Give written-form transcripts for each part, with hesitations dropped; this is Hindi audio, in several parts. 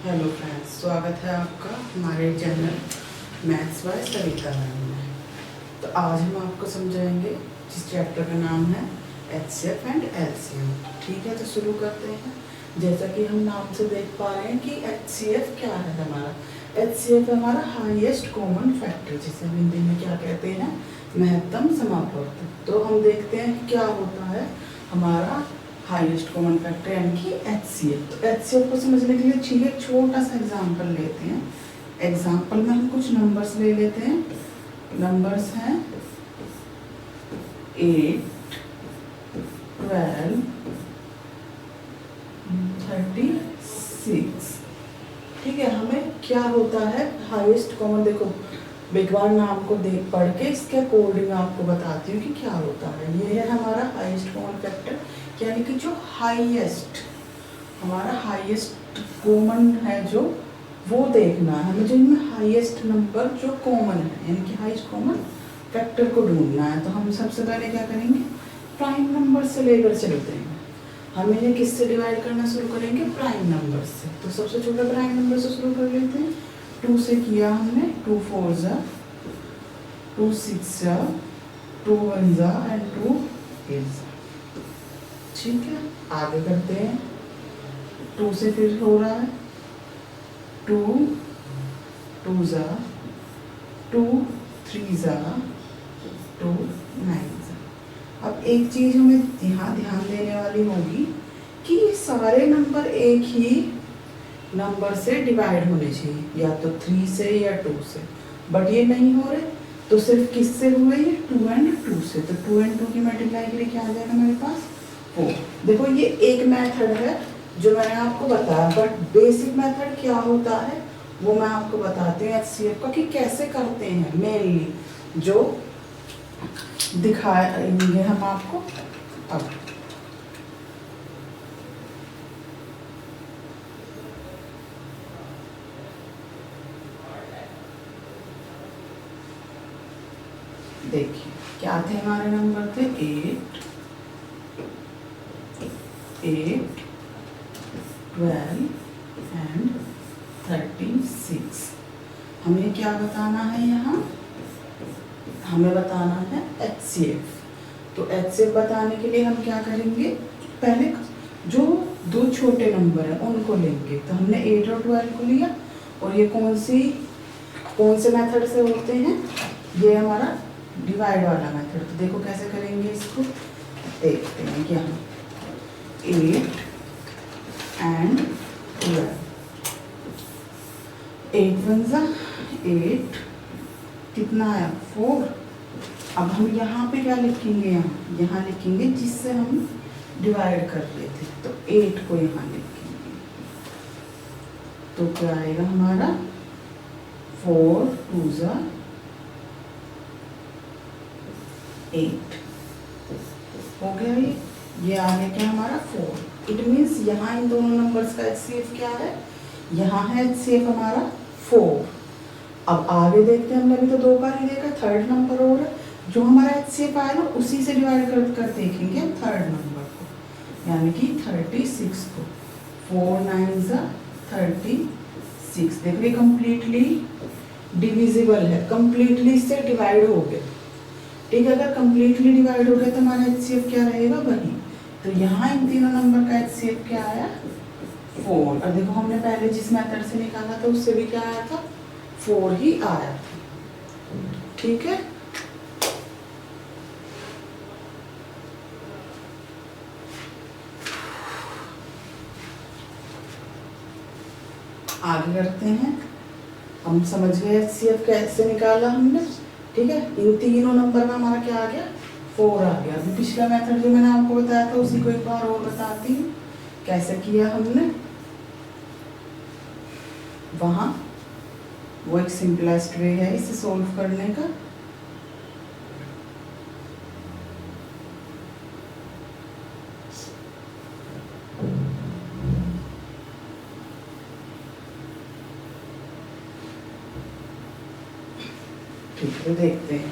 हेलो फ्रेंड्स, स्वागत है आपका हमारे channel maths by Savita ma'am में। तो आज हम आपको समझाएंगे जिस चैप्टर का नाम है एचसीएफ एंड एलसीएम। ठीक है, तो शुरू करते हैं। जैसा कि हम नाम से देख पा रहे हैं कि एचसीएफ क्या है हमारा। एचसीएफ हमारा हाईएस्ट कॉमन फैक्टर, जिसे हम हिंदी में क्या कहते हैं, महत्तम समापवर्तक। तो हम देखते हैं कि क्या होता है हमारा हाईएस्ट कॉमन फैक्टर यानी कि एचसीएफ। तो एचसीएफ को समझने के लिए ठीक है छोटा सा एग्जांपल लेते हैं। एग्जांपल में हम कुछ नंबर्स ले लेते हैं। नंबर्स हैं 8, 12, 36। ठीक है, हमें क्या होता है हाईएस्ट कॉमन, देखो एक बार नाम को देख पढ़ के इसके अकॉर्डिंग आपको बताती हूँ कि क्या होता है। ये है हमारा हाईएस्ट कॉमन फैक्टर, यानी कि जो हाईएस्ट हमारा हाईएस्ट कॉमन है जो वो देखना है मुझे, इनमें हाईएस्ट नंबर जो कॉमन है यानी कि हाईएस्ट कॉमन फैक्टर को ढूंढना है। तो हम सबसे पहले क्या करेंगे, प्राइम नंबर से लेकर चलते हैं। हम इन्हें किससे डिवाइड करना शुरू करेंगे, प्राइम नंबर से। तो सबसे छोटा प्राइम नंबर से शुरू कर लेते हैं। 2 से किया हमने, 2 4 जा, 2 6 जा, 2 1 जा एंड 2 8 जा। ठीक है, आगे करते हैं। 2 से फिर हो रहा है 2 2 जा, 2 3 जा, 2 9 जा। अब एक चीज हमें यहाँ ध्यान देने वाली होगी कि ये सारे नंबर एक ही नंबर से डिवाइड होने चाहिए, या तो 3 से या 2 से, बट ये नहीं हो रहे। तो सिर्फ किससे हुए, ये 2 एंड 2 से। तो 2 एंड 2 की मल्टीप्लाई के लिए क्या आ जाएगा मेरे पास 4। देखो ये एक मेथड है जो मैंने आपको बताया, बट बेसिक मेथड क्या होता है वो मैं आपको बताती हूँ एचसीएफ का कि कैसे करते हैं। मेनली जो दिखाएंगे हम आपको अब। देखिए क्या थे हमारे नंबर थे 8, 12 एंड 36। हमें क्या बताना है यहाँ, हमें बताना है एचसीएफ। तो एचसीएफ बताने के लिए हम क्या करेंगे, पहले जो दो छोटे नंबर हैं उनको लेंगे। तो हमने 8 और 12 को लिया, और ये कौन से मेथड से होते हैं, ये हमारा डिवाइड वाला मेथड। तो देखो कैसे करेंगे इसको, देखते हैं क्या 8 एंड 12, 8 1 जा 8, कितना आया 4। अब हम यहाँ पे क्या लिखेंगे, यहाँ लिखेंगे जिससे हम डिवाइड कर लेते, तो 8 को यहाँ लिखेंगे। तो क्या आएगा हमारा 4 2 जा 8 हो गया। ये आ गया क्या हमारा 4। इट मीन्स यहाँ इन दोनों नंबर्स का एचसीएफ क्या है, यहाँ है एचसीएफ हमारा 4। अब आगे देखते हैं, हमने अभी तो 2 बार ही देखा, थर्ड नंबर और जो हमारा एचसीएफ आएगा उसी से डिवाइड कर देखेंगे हम थर्ड नंबर को, यानी कि 36 को। 4 9 जा 36। देखो ये कम्प्लीटली डिविजिबल है, कम्प्लीटली इससे डिवाइड हो गए। ठीक है, अगर कम्प्लीटली डिवाइड हो गया तो हमारा एचसीएफ क्या रहेगा, वही। तो यहाँ इन तीनों नंबर का एचसीएफ क्या आया 4। और देखो हमने पहले जिस मेथड से निकाला था उससे भी क्या आया था 4 ही आया था। ठीक है, आगे करते हैं। हम समझ गए एचसीएफ कैसे निकाला हमने। ठीक है, इन तीनों नंबर में हमारा क्या आ गया 4 आ गया। अभी पिछला मेथड जो मैंने आपको बताया था उसी को एक बार और बताती हूँ कैसे किया हमने। वहाँ वो एक सिंपलेस्ट वे है इसे सोल्व करने का। ठीक है, तो देखते हैं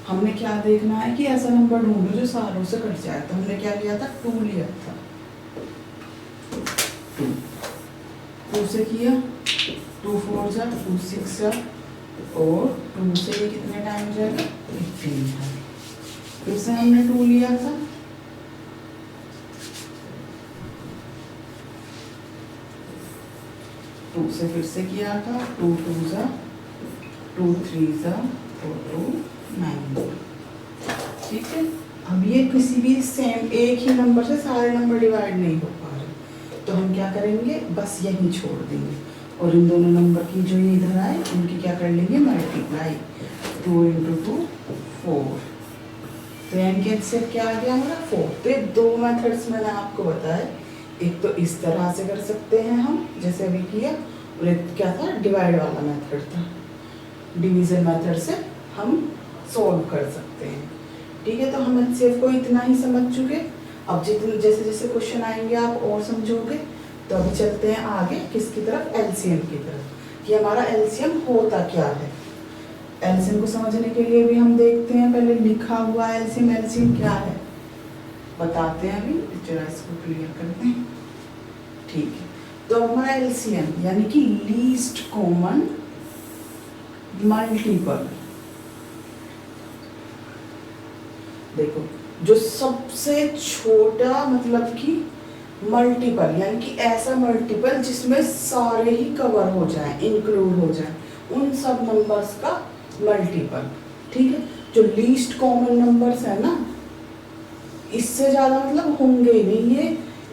हमने क्या देखना है कि ऐसा नंबर ढूंढो जो सारों से कट जाए। तो हमने क्या लिया था 2 लिया था 2। 2 से किया, 2 4 जा 2 6 जा, और 2 से ये कितने टाइम जाएगा 15 टाइम। फिर से हमने 2 लिया था, 2 से फिर से किया था, 2 2 जा 2 3 जा और 2 9। ठीक है, अब ये किसी भी सेम एक ही नंबर से सारे नंबर डिवाइड नहीं हो पा रहे, तो हम क्या करेंगे, बस यही छोड़ देंगे और इन दोनों नंबर की जो ये इधर आए उनकी क्या कर लेंगे, मल्टीप्लाई। 2 × 2 4, तो यानी कि एचसीएफ क्या आ गया हमारा 4। तो ये 2 मेथड्स मैंने आपको बताया, एक तो इस तरह से कर सकते हैं हम जैसे अभी किया, और एक क्या था, डिवाइड वाला मेथड था, डिवीजन मेथड से हम सॉल्व कर सकते हैं। ठीक है, तो हम एचसीएफ को इतना ही समझ चुके। अब जितने जैसे जैसे क्वेश्चन आएंगे आप और समझोगे। तो अभी चलते हैं आगे किसकी तरफ, एलसीएम की तरफ, कि हमारा एलसीएम होता क्या है। एलसीएम को समझने के लिए भी हम देखते हैं, पहले लिखा हुआ एलसीएम, एलसीएम क्या है बताते हैं अभी, जरा इसको क्लियर करते हैं। ठीक है, तो हमारा एलसीएम यानी कि लीस्ट कॉमन मल्टीपल, देखो जो सबसे छोटा मतलब कि मल्टीपल, यानी कि ऐसा मल्टीपल जिसमें सारे ही कवर हो जाए, इंक्लूड हो जाए, उन सब नंबर्स का मल्टीपल। ठीक है, जो लीस्ट कॉमन नंबर्स है ना, इससे ज़्यादा मतलब होंगे ही नहीं, ये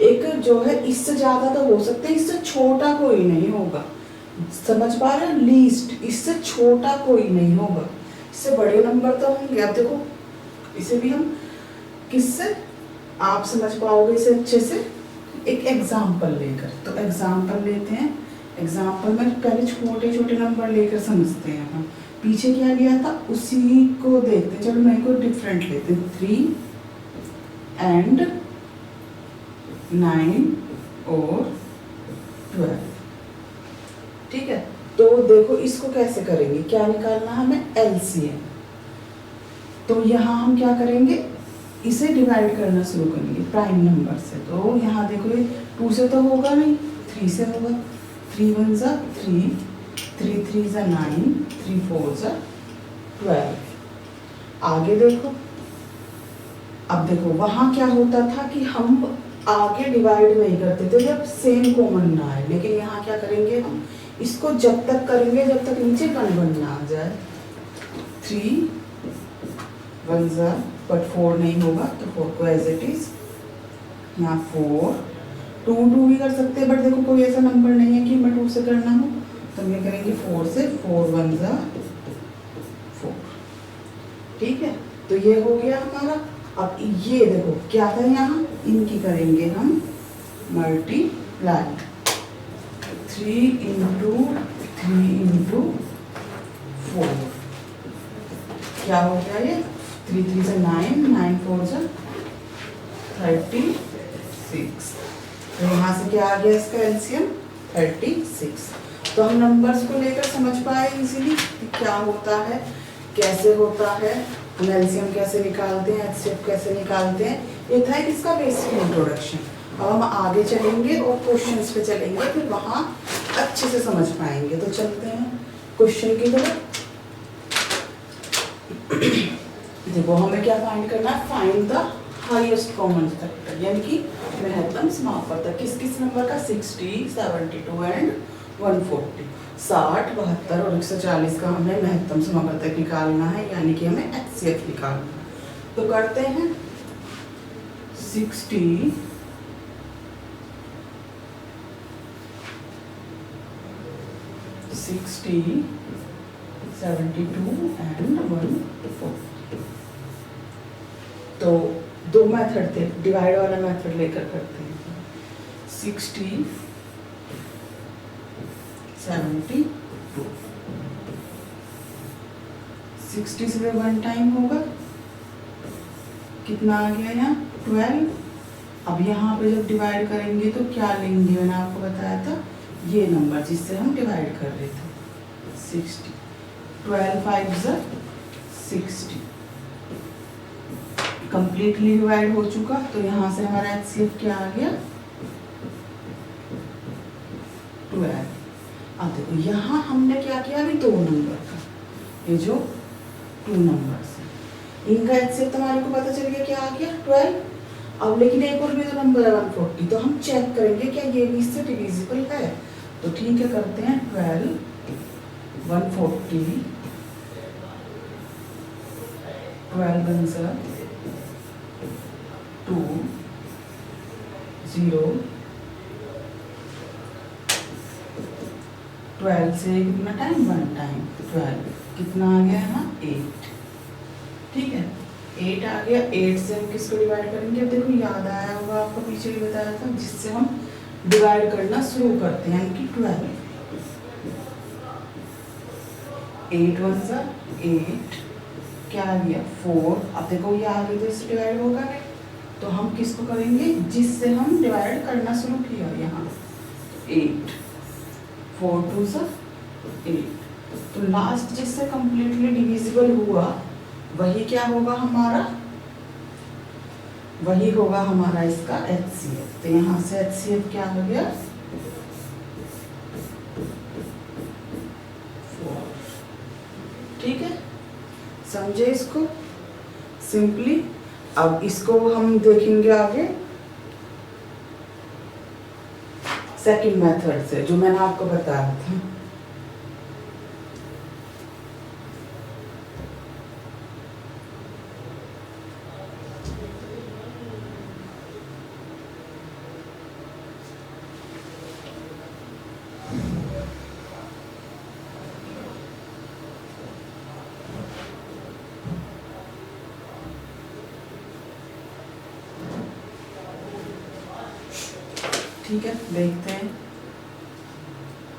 एक जो है इससे ज़्यादा तो हो सकते हैं, इससे छोटा कोई नहीं होगा। समझ पा रहे हैं, लीस्ट इससे छोटा कोई नहीं होगा, इससे बड़े नंबर तो होंगे। अब देखो इसे भी हम किससे आप समझ पाओगे इसे अच्छे से, एक एग्जाम्पल लेकर। तो एग्जाम्पल लेते हैं, एग्जाम्पल में पहले छोटे छोटे नंबर लेकर समझते हैं हम। पीछे क्या लिया था उसी को देखते हैं, चलो मैं कोई डिफरेंट लेते हैं, 3 and 9 और 12। ठीक है, तो देखो इसको कैसे करेंगे, क्या निकालना हमें, एलसीएम। तो यहाँ हम क्या करेंगे, इसे डिवाइड करना शुरू करेंगे प्राइम नंबर से। तो यहाँ देखो ये 2 से तो होगा नहीं, 3 से होगा। 3 1 जा 3, 3 3 जा 9, 3 4 जा 12। आगे देखो, अब देखो वहाँ क्या होता था कि हम आगे डिवाइड नहीं करते थे जब सेम कॉमन ना आए, लेकिन यहाँ क्या करेंगे हम, इसको जब तक करेंगे जब तक नीचे कॉमन ना आ जाए। 3 1 जा, बट 4 नहीं होगा तो 4 को एज इट इज, यहाँ 4 2 2 भी कर सकते हैं, बट देखो कोई ऐसा नंबर नहीं है कि मैं 2 से करना हो, तो हम ये करेंगे 4 से। 4 1 जा 4। ठीक है, तो ये हो गया हमारा। अब ये देखो क्या था यहाँ, इनकी करेंगे हम मल्टीप्लाई, 3 × 3 × 4, क्या हो गया ये, 3 3 से 9, 9 4 से 36। तो यहाँ से क्या आ गया इसका एलसीएम 36। तो हम नंबर्स को लेकर समझ पाए इजीली क्या होता है, कैसे होता है, हम एलसीएम कैसे निकालते हैं, एचसीएफ कैसे निकालते हैं। ये था इसका बेसिक इंट्रोडक्शन। अब हम आगे चलेंगे और क्वेश्चंस पे चलेंगे, फिर वहाँ अच्छे से समझ पाएंगे। तो चलते हैं क्वेश्चन की तरफ। देखो हमें क्या फाइंड करना है, find the highest common factor, यानी कि महत्तम समापवर्तक किस किस नंबर का, 60 72 एंड 140। 60 72 और 140 का हमें महत्तम समापवर्तक निकालना है, यानी कि हमें एचसीएफ निकालना है। तो करते हैं 60 72 एंड 140। तो दो मेथड थे, डिवाइड वाला मेथड लेकर करते हैं। 60 72, 60 से 1 टाइम होगा, कितना आ गया यहाँ 12। अब यहाँ पे जब डिवाइड करेंगे तो क्या लेंगे, मैंने आपको बताया था ये नंबर जिससे हम डिवाइड कर रहे थे, 60। 12 5 से 60, कंप्लीटली डिवाइड हो चुका। तो यहाँ से हमारा एचसीएफ क्या आ गया, 2 12। अब देखो यहाँ हमने क्या किया, अभी 2 नंबर का, ये जो 2 नंबर्स है इनका HCF तुम्हारे को पता चल गया क्या आ गया 12। अब लेकिन एक और भी तो नंबर है 140, तो हम चेक करेंगे क्या ये भी इससे डिविजिबल है। तो ठीक है, करते हैं 12 140, 12 आंसर 2 0, 12 से कितना टाइम 1 टाइम, 12 कितना आ गया यहाँ 8। ठीक है, 8 आ गया। 8 से हम किसको डिवाइड करेंगे, अब देखो याद आया होगा आपको, पीछे भी बताया था, जिससे हम डिवाइड करना शुरू करते हैं, यानी कि 12। 8 1 सा 8, क्या आ गया 4। अब देखो ये आगे तो इससे डिवाइड होगा नहीं, तो हम किसको करेंगे, जिससे हम डिवाइड करना शुरू किया, यहाँ 8, 4 2 सा 8। तो लास्ट जिससे कंप्लीटली डिविजिबल हुआ वही क्या होगा हमारा, वही होगा हमारा इसका HCF। तो यहाँ से HCF क्या हो गया 4। ठीक है, समझे इसको सिंपली। अब इसको हम देखेंगे आगे सेकंड मेथड से, जो मैंने आपको बताया था। ठीक है, देखते हैं।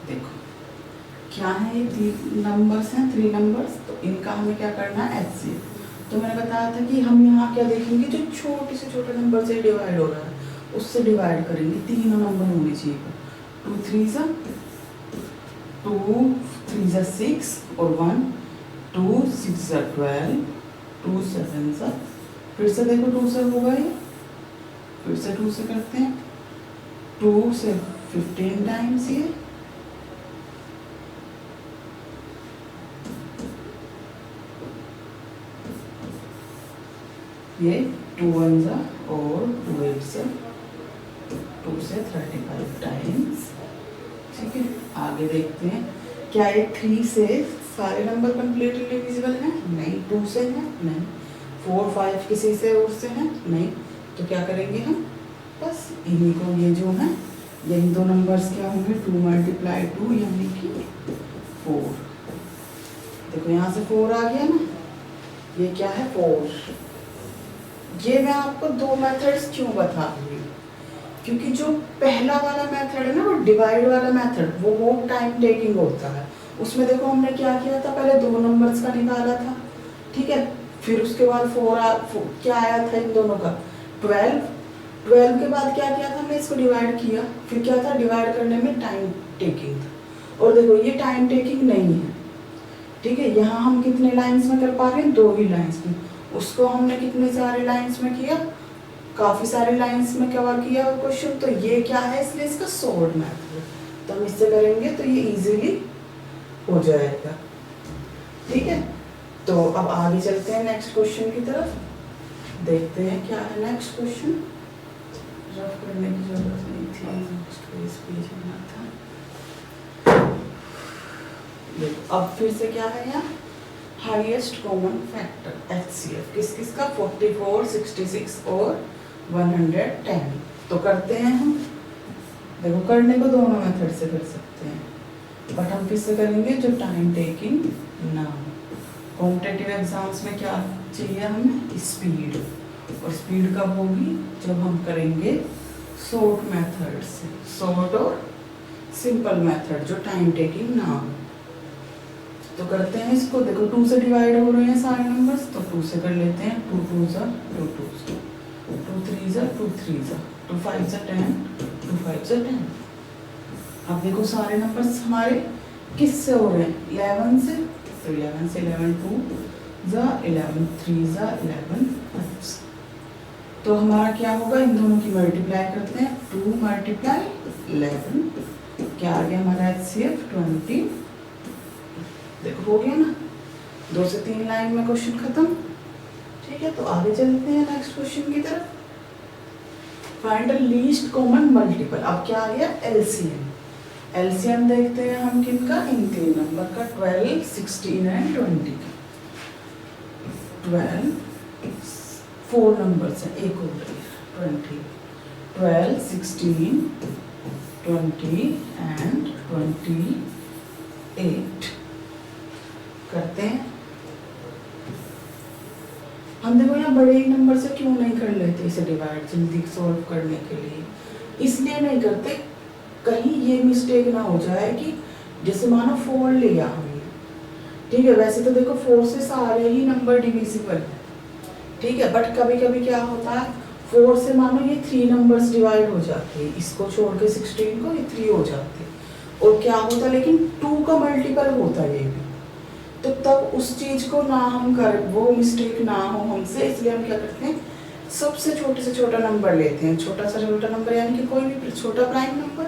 देखो क्या है, ये 3 नंबर्स हैं, 3 नंबर्स, तो इनका हमें क्या करना है HCF। तो मैंने बताया था कि हम यहाँ क्या देखेंगे, जो छोटे से छोटे नंबर से डिवाइड हो रहा है उससे डिवाइड करेंगे। तीनों नंबर होने चाहिए, 2 3 सा 2 3 सा 6 और 1 2 6 सा 12 2 7 सा, फिर से देखो 2 से होगा ये, फिर से 2 से करते हैं, 2 से 15 टाइम्स ये 2 1 सा और 2 8 सा, 2 से 35 टाइम्स। ठीक है, आगे देखते हैं क्या ये 3 से सारे नंबर कंप्लीटली डिविजिबल हैं, नहीं। 2 से है नहीं, 4 5 किसी से और से है नहीं, तो क्या करेंगे हम, बस इन्हीं को, ये जो है यही 2 नंबर्स क्या होंगे 2 × 2 यानी कि 4। देखो यहाँ से 4 आ गया ना, ये क्या है 4। ये मैं आपको 2 मेथड्स क्यों बता रही हूँ, क्योंकि जो पहला वाला मेथड है ना, वो डिवाइड वाला मेथड, वो बहुत टाइम टेकिंग होता है। उसमें देखो हमने क्या किया था, पहले 2 नंबर्स का निकाला था, ठीक है, फिर उसके बाद 4 क्या आया था इन दोनों का 12 के बाद क्या किया था हमने, इसको डिवाइड किया, फिर क्या था, डिवाइड करने में टाइम टेकिंग था। और देखो ये टाइम टेकिंग नहीं है, ठीक है। यहाँ हम कितने लाइंस में कर पा रहे हैं, 2 ही लाइंस में। उसको हमने कितने सारे लाइंस में किया, काफ़ी सारे लाइंस में कवर किया क्वेश्चन। तो ये क्या है, इसलिए इसका सॉर्ट मेथड, तो हम इससे करेंगे तो ये इजीली हो जाएगा। ठीक है, तो अब आगे चलते हैं नेक्स्ट क्वेश्चन की तरफ, देखते हैं क्या है नेक्स्ट क्वेश्चन। रफ करने की जरूरत नहीं थी, नेक्स्ट पेज बना था। देखो अब फिर से क्या है यहाँ, हाईएस्ट कॉमन फैक्टर HCF किस किस का, 44 66 और 110। तो करते हैं हम, देखो करने को दोनों मेथड से कर सकते हैं, बट हम किससे करेंगे, जो टाइम टेकिंग ना हो। कॉम्पिटिटिव एग्जाम्स में क्या चाहिए हमें, स्पीड, और स्पीड कब होगी, जब हम करेंगे शॉर्ट मेथड से, शॉर्ट और सिंपल मेथड जो टाइम टेकिंग ना हो। तो करते हैं इसको, देखो 2 से डिवाइड हो रहे हैं सारे नंबर्स, तो 2 से कर लेते हैं, 2 2 सा 2 2 सा 2 3 सा 2 3 सा 2 5 सा 10 2 5 सा 10। अब देखो सारे नंबर्स हमारे किससे हो रहे हैं, 11 से, तो 11 से 11 2 सा 11 3 सा 11 5। तो हमारा क्या होगा, इन दोनों की मल्टीप्लाई करते हैं, 2 × 11 क्या आ गया हमारा HCF 20। देखो हो गया ना, 2 से 3 लाइन में क्वेश्चन खत्म। ठीक है, तो आगे चलते हैं नेक्स्ट क्वेश्चन की तरफ। Find the least common multiple. अब क्या आ गया, एलसीएम। एलसीएम देखते हैं हम किनका, इन 3 नंबर का, 12, 16 एंड 20 का। 12 4 नंबर्स हैं, एक और 20, 12, 16, 20 एंड 28 करते हैं। हम देखो यहाँ बड़े ही नंबर से क्यों नहीं कर लेते इसे डिवाइड, जल्दी सॉल्व करने के लिए इसलिए नहीं करते, कहीं ये मिस्टेक ना हो जाए कि जैसे मानो 4 लिया हमने, ठीक है, वैसे तो देखो 4 से सारे ही नंबर डिविजिबल है, ठीक है, बट कभी कभी क्या होता है 4 से मानो ये 3 नंबर्स डिवाइड हो जाते हैं, इसको छोड़ के 16 को ये 3 हो जाते हैं, और क्या होता है लेकिन 2 का मल्टीपल होता है ये भी, तो तब उस चीज को ना हम कर, वो मिस्टेक ना हो हमसे, इसलिए हम क्या करते हैं सबसे छोटे से छोटा नंबर लेते हैं, छोटा सा छोटा नंबर यानी कि कोई भी छोटा प्राइम नंबर,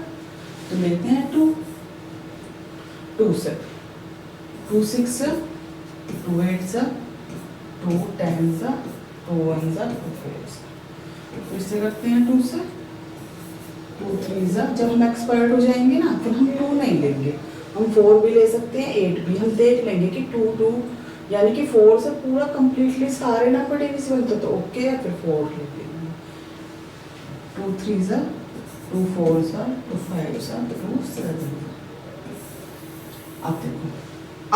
तो लेते हैं 2, 2 से 2 6 2 8 2 10 2 1 2 4, फिर से करते हैं 2 से 2 3 जब हम एक्सपर्ट हो जाएंगे ना फिर हम 2 नहीं लेंगे, हम 4 भी ले सकते हैं, 8 भी, हम देख लेंगे कि 2 2 यानी कि 4 से पूरा कंप्लीटली सारे नंबर डिविजिबल तो ओके है, फिर 4 ले लेंगे, 2 3 2 4 2 5 2 7। अब देखो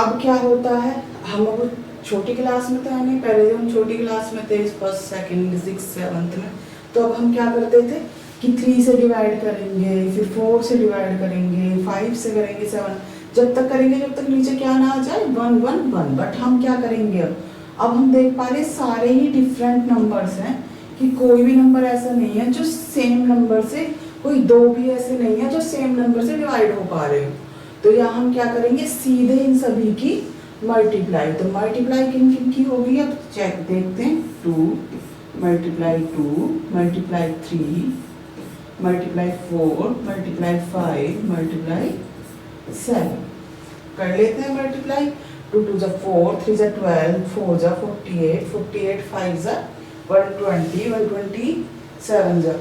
अब क्या होता है, हम अब छोटी क्लास में तो है नहीं, पहले जब हम छोटी क्लास में थे, फर्स्ट सेकंड 6 7 में, तो अब हम क्या करते थे कि 3 से डिवाइड करेंगे, फिर 4 से डिवाइड करेंगे, 5 से करेंगे, 7 जब तक करेंगे जब तक नीचे क्या ना आ जाए 1 1 1। बट हम क्या करेंगे अब हम देख पा रहे सारे ही डिफरेंट नंबर्स हैं, कि कोई भी नंबर ऐसा नहीं है जो सेम नंबर से, कोई 2 भी ऐसे नहीं है जो सेम नंबर से डिवाइड हो पा रहे हो, तो यहाँ हम क्या करेंगे सीधे इन सभी की मल्टीप्लाई, तो मल्टीप्लाई किन किन की होगी अब चेक देखते हैं, 2 multiply 2 multiply 3 multiply 4 multiply 5 multiply 7 कर लेते हैं मल्टीप्लाई, 2 2 4 3 12 4 48 48 5 120 127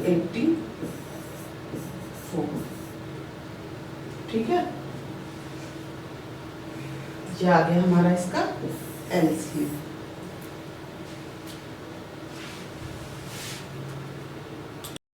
84, ठीक है, ये आ गया हमारा इसका एलसीएम।